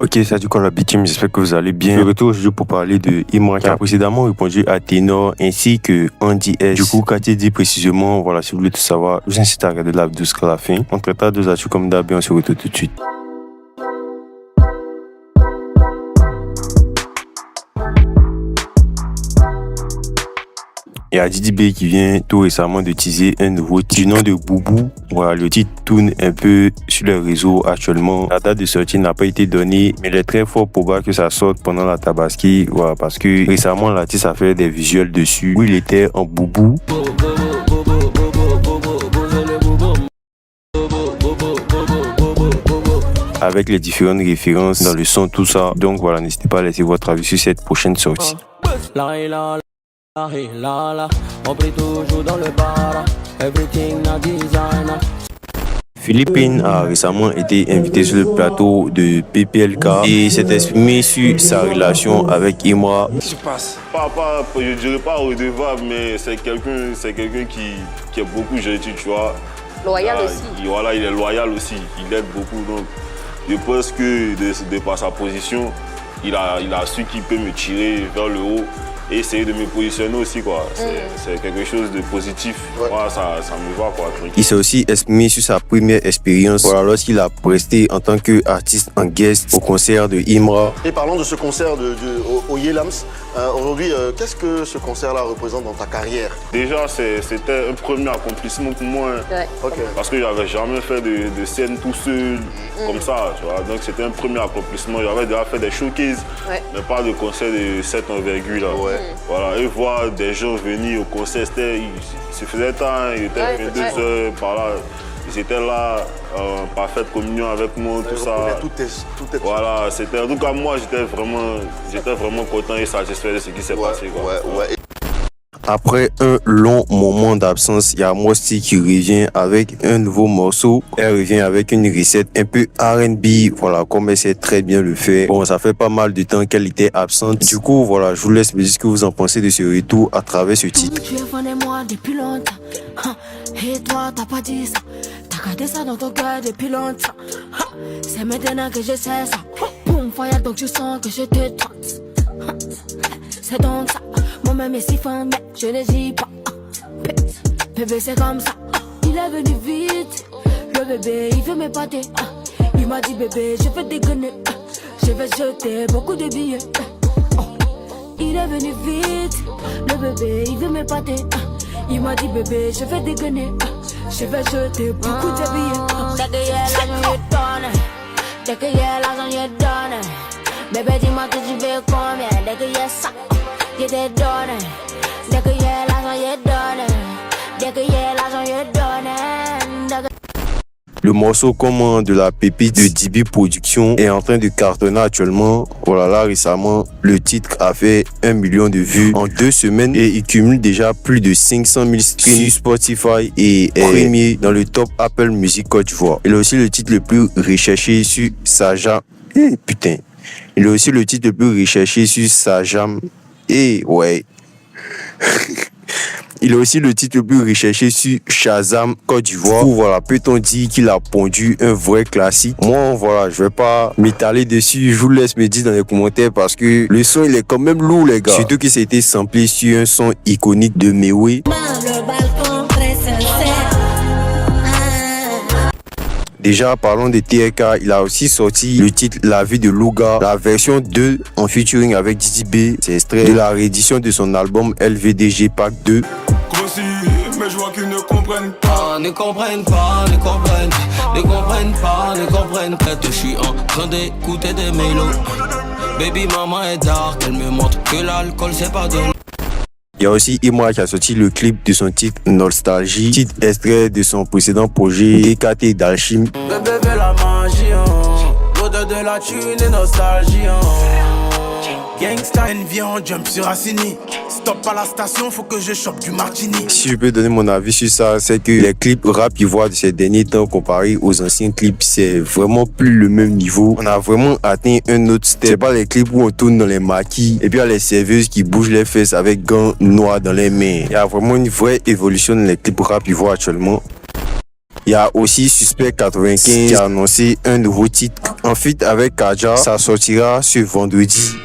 Ok, ça du coup la B-Team, j'espère que vous allez bien. Je retourne aujourd'hui pour parler de Imran qui a précédemment répondu à Ténor ainsi que Andy S. Du coup, Cathy dit précisément, voilà, si vous voulez tout savoir, je vous incite à regarder la vidéo jusqu'à la fin. On traitera deux actus comme d'hab et on se retrouve tout de suite. Il y a Didi B qui vient tout récemment de teaser un nouveau titre du nom de Boubou. Voilà, le titre tourne un peu sur les réseaux actuellement. La date de sortie n'a pas été donnée, mais il est très fort probable que ça sorte pendant la Tabaski. Voilà, parce que récemment, l'artiste a fait des visuels dessus où il était en Boubou. Avec les différentes références dans le son, tout ça. Donc voilà, n'hésitez pas à laisser votre avis sur cette prochaine sortie. On prie toujours dans le bar, everything na designer. Philippine a récemment été invité sur le plateau de PPLK et s'est exprimé sur sa relation avec Imran. Qu'est-ce qui se passe? Je dirais pas redevable, mais c'est quelqu'un qui est beaucoup gentil, tu vois. Loyal aussi. Voilà, il est loyal aussi, il aide beaucoup. Donc, je pense que de par sa position, il a su qu'il peut me tirer vers le haut. Et essayer de me positionner aussi, quoi. C'est quelque chose de positif. Ouais. Voilà, ça me va, quoi. Il s'est aussi exprimé sur sa première expérience, voilà, lorsqu'il a presté en tant qu'artiste en guest au concert de Imran. Et parlons de ce concert au Yelams. Aujourd'hui, qu'est-ce que ce concert-là représente dans ta carrière? Déjà, c'était un premier accomplissement pour moi. Ouais. Okay. Parce que j'avais jamais fait de scène tout seul, comme ça, tu vois. Donc c'était un premier accomplissement. J'avais déjà fait des showcases, mais pas de concert de cette envergure, là. Ouais. Voilà, et voir des gens venir au concert, il se faisait temps, il était 22 heures par là, ils étaient là, en parfaite communion avec moi, tout ça. Tout est voilà, c'était, en tout cas moi j'étais vraiment content et satisfait de ce qui s'est passé, quoi. Après un long moment d'absence, il y a Mosti qui revient avec un nouveau morceau. Elle revient avec une recette un peu R&B, voilà, comme elle sait très bien le faire. Bon, ça fait pas mal de temps qu'elle était absente. Du coup, voilà, je vous laisse me dire ce que vous en pensez de ce retour à travers ce titre. Tu es fan de moi depuis longtemps. Et toi, t'as pas dit ça. T'as gardé ça dans ton cœur depuis longtemps. C'est maintenant que je sais ça. Boum, fire, donc tu sens que je te tente. C'est donc ça. Moi-même est si fin, mais je ne dis pas. Bébé, c'est comme ça. Il est venu vite. Le bébé, il veut m'épater. Il m'a dit, bébé, je vais dégonner. Je vais jeter beaucoup de billets. Il est venu vite. Le bébé, il veut m'épater. Il m'a dit, bébé, je vais dégonner. Je vais jeter beaucoup de billets. Dès que y a l'argent, je donne. Dès que y a l'argent, je donne. Bébé, dis-moi que tu veux combien. Dès que y a ça. Je te donne, dès que j'ai l'argent, je donne. Dès que j'ai l'argent, je donne. Le morceau comme de la pépite de DB Production est en train de cartonner actuellement. Voilà, là récemment, le titre a fait 1 million de vues en 2 semaines et il cumule déjà plus de 500 000 streams sur Spotify et est premier dans le top Apple Music Côte d'Ivoire. Il est aussi le titre le plus recherché sur Sajam. Putain. Il est aussi le titre le plus recherché sur Sajam. Et ouais. Il est aussi le titre le plus recherché sur Shazam Côte d'Ivoire. Voilà, peut-on dire qu'il a pondu un vrai classique? Moi, voilà, je vais pas m'étaler dessus. Je vous laisse me dire dans les commentaires parce que le son, il est quand même lourd, les gars. Surtout que ça a été samplé sur un son iconique de Mewé. Déjà, parlons de TRK, il a aussi sorti le titre La vie de Louga, la version 2 en featuring avec Didi B. C'est extrait de la réédition de son album LVDG Pack 2. Grossi, mais je vois qu'ils ne comprennent pas. Ne comprennent pas. Je suis en train d'écouter des mélos. Baby maman est dark, elle me montre que l'alcool c'est pas de. Il y a aussi Imran qui a sorti le clip de son titre Nostalgie, titre extrait de son précédent projet DKT d'Alchim. Bébé la magie, l'odeur de la thune et nostalgie. Gangsta envie en jump sur Assini. Stop à la station, faut que je chope du martini. Si je peux donner mon avis sur ça, c'est que les clips rap ivoires de ces derniers temps comparés aux anciens clips, c'est vraiment plus le même niveau. On a vraiment atteint un autre step. C'est pas les clips où on tourne dans les maquis et puis il y a les serveuses qui bougent les fesses avec gants noirs dans les mains. Il y a vraiment une vraie évolution dans les clips rap ivoires actuellement. Il y a aussi Suspect 95 qui a annoncé un nouveau titre. En feat avec Kaja, ça sortira ce vendredi.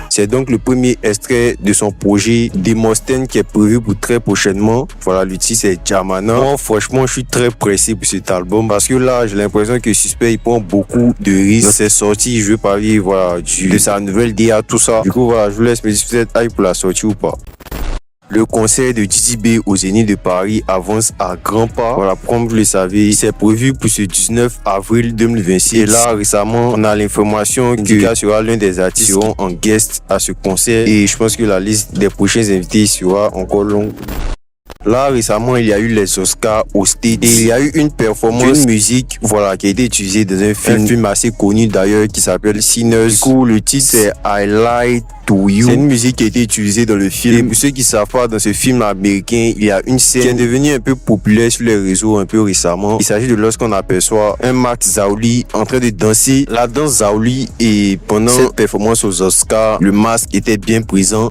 C'est donc le premier extrait de son projet Demosthène qui est prévu pour très prochainement. Voilà, le titre c'est Jamana. Moi, franchement, je suis très pressé pour cet album parce que là, j'ai l'impression que Suspect, il prend beaucoup de risques dans ses sorties. Je veux parler, voilà, de sa nouvelle DA, tout ça. Du coup, voilà, je vous laisse me dire si vous êtes hype pour la sortie ou pas. Le concert de Didi B au Zénith de Paris avance à grands pas. Voilà, comme vous le savez, c'est prévu pour ce 19 avril 2026. Et là, récemment, on a l'information que Nika sera l'un des artistes qui seront en guest à ce concert. Et je pense que la liste des prochains invités sera encore longue. Là, récemment, il y a eu les Oscars au States et il y a eu une performance de musique, voilà, qui a été utilisée dans un film assez connu d'ailleurs qui s'appelle Sinners. Du coup, le titre c'est I Lie to You. C'est une musique qui a été utilisée dans le film. Et pour ceux qui savent pas, dans ce film américain, il y a une scène qui est devenue un peu populaire sur les réseaux un peu récemment. Il s'agit de lorsqu'on aperçoit un Max Zaouli en train de danser la danse Zaouli et pendant cette performance aux Oscars, le masque était bien présent.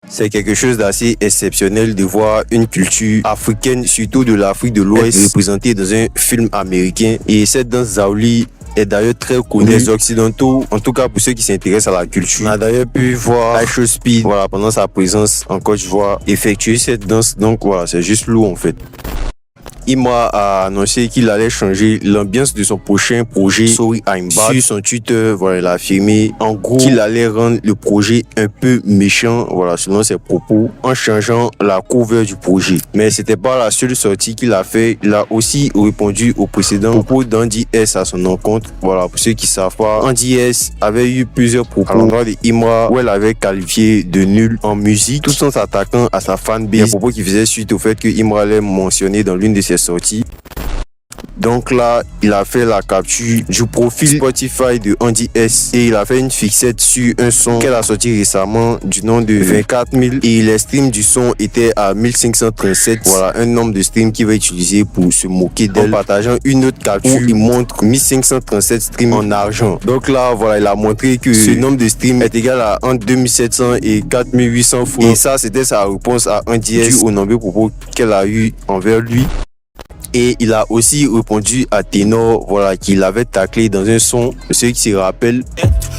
C'est quelque chose d'assez exceptionnel de voir une culture africaine, surtout de l'Afrique de l'Ouest, représentée dans un film américain. Et cette danse Zaouli est d'ailleurs très connue des Occidentaux, en tout cas pour ceux qui s'intéressent à la culture. On a d'ailleurs pu voir Aisha Speed, voilà, pendant sa présence en Côte d'Ivoire, effectuer cette danse. Donc voilà, c'est juste lourd en fait. Imra a annoncé qu'il allait changer l'ambiance de son prochain projet Sorry I'm Back. Sur son Twitter, voilà, il a affirmé en gros qu'il allait rendre le projet un peu méchant, voilà, selon ses propos, en changeant la cover du projet. Mais c'était pas la seule sortie qu'il a fait. Il a aussi répondu aux précédents propos d'Andy S à son encontre. Voilà, pour ceux qui savent pas, Andy S avait eu plusieurs propos à l'endroit de Imra où elle avait qualifié de nul en musique, tout en s'attaquant à sa fanbase. Des propos qui faisaient suite au fait que Imra allait mentionner dans l'une de ses sorties. Donc là, il a fait la capture du profil Spotify de Andy S et il a fait une fixette sur un son qu'elle a sorti récemment du nom de 24 000 et les streams du son étaient à 1537. Voilà, un nombre de streams qu'il va utiliser pour se moquer d'elle en partageant une autre capture où il montre 1537 streams en argent. Donc là, voilà, il a montré que ce nombre de streams est égal à entre 2700 et 4800 fois. Et ça, c'était sa réponse à Andy S aux nombreux propos qu'elle a eu envers lui. Et il a aussi répondu à Ténor, voilà, qu'il avait taclé dans un son, ceux qui se rappellent.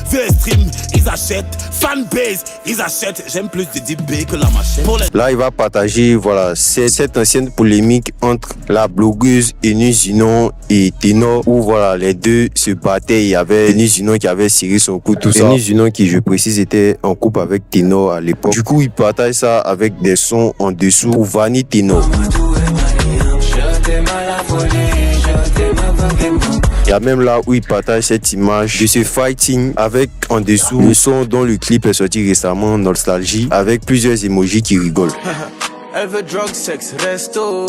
Stream, ils achètent, fanbase, ils achètent, j'aime plus de DB que la machine. Là, il va partager, voilà, cette ancienne polémique entre la blogueuse Eunice Zinon et Ténor, où voilà, les deux se battaient. Il y avait Eunice Zinon qui avait ciré son coup, tout ça. Eunice Zinon qui, je précise, était en couple avec Ténor à l'époque. Du coup, il partage ça avec des sons en dessous pour vanner Ténor. Il y a même là où il partage cette image de ce fighting avec en dessous le son dont le clip est sorti récemment, Nostalgie, avec plusieurs emojis qui rigolent. Elle veut drug, sex, resto.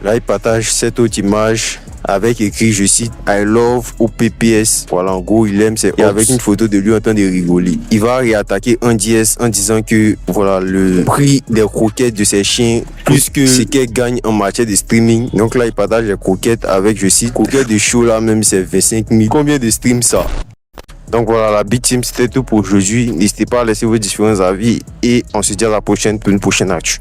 Là, il partage cette autre image avec écrit, je cite, I love OPPS. Voilà, en gros, il aime ses et avec une photo de lui en train de rigoler. Il va réattaquer Andy S en disant que, voilà, le prix des croquettes de ses chiens, plus que ce qu'elle gagne en matière de streaming. Donc là, il partage les croquettes avec, je cite, croquettes de show là, même c'est 25 000. Combien de streams ça? Donc voilà, la Big Team, c'était tout pour aujourd'hui. N'hésitez pas à laisser vos différents avis et on se dit à la prochaine pour une prochaine actu.